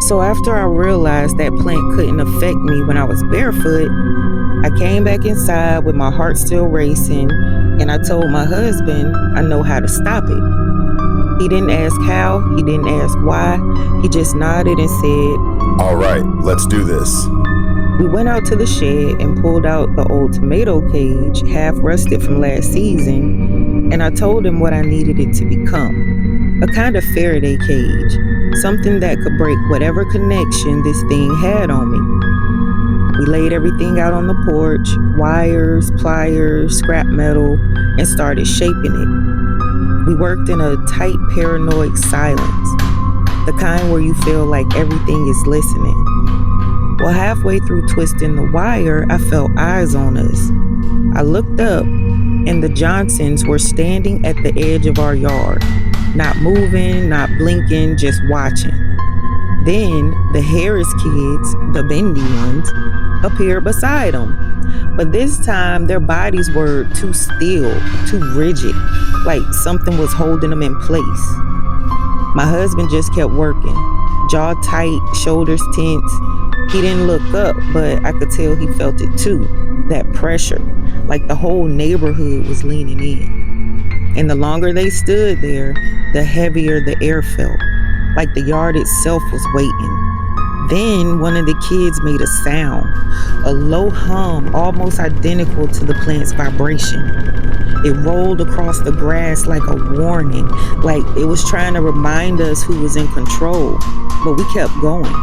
So after I realized that plant couldn't affect me when I was barefoot, I came back inside with my heart still racing, and I told my husband I know how to stop it. He didn't ask how, he didn't ask why, he just nodded and said, "All right, let's do this." We went out to the shed and pulled out the old tomato cage, half rusted from last season, and I told him what I needed it to become. A kind of Faraday cage, something that could break whatever connection this thing had on me. We laid everything out on the porch, wires, pliers, scrap metal, and started shaping it. We worked in a tight, paranoid silence, the kind where you feel like everything is listening. Well, halfway through twisting the wire, I felt eyes on us. I looked up, and the Johnsons were standing at the edge of our yard, not moving, not blinking, just watching. Then the Harris kids, the bendy ones, appeared beside them. But this time, their bodies were too still, too rigid, like something was holding them in place. My husband just kept working, jaw tight, shoulders tense. He didn't look up, but I could tell he felt it too, that pressure, like the whole neighborhood was leaning in. And the longer they stood there, the heavier the air felt, like the yard itself was waiting. Then one of the kids made a sound, a low hum almost identical to the plant's vibration. It rolled across the grass like a warning, like it was trying to remind us who was in control. But we kept going.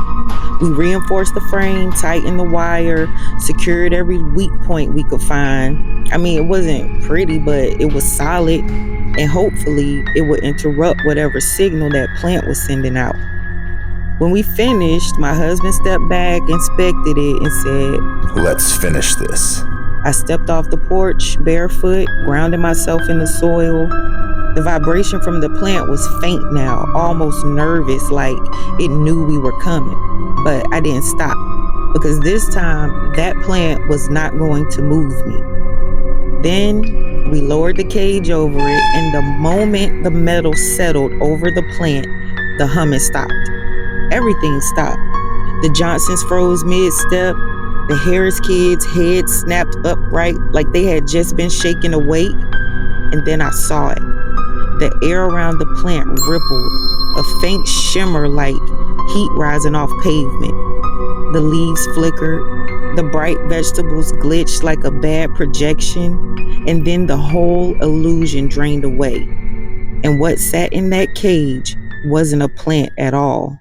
We reinforced the frame, tightened the wire, secured every weak point we could find. I mean, it wasn't pretty, but it was solid, and hopefully it would interrupt whatever signal that plant was sending out. When we finished, my husband stepped back, inspected it, and said, "Let's finish this." I stepped off the porch, barefoot, grounded myself in the soil. The vibration from the plant was faint now, almost nervous, like it knew we were coming. But I didn't stop, because this time, that plant was not going to move me. Then we lowered the cage over it, and the moment the metal settled over the plant, the humming stopped. Everything stopped. The Johnsons froze mid-step. The Harris kids' heads snapped upright like they had just been shaken awake. And then I saw it. The air around the plant rippled, a faint shimmer like heat rising off pavement. The leaves flickered. The bright vegetables glitched like a bad projection. And then the whole illusion drained away. And what sat in that cage wasn't a plant at all.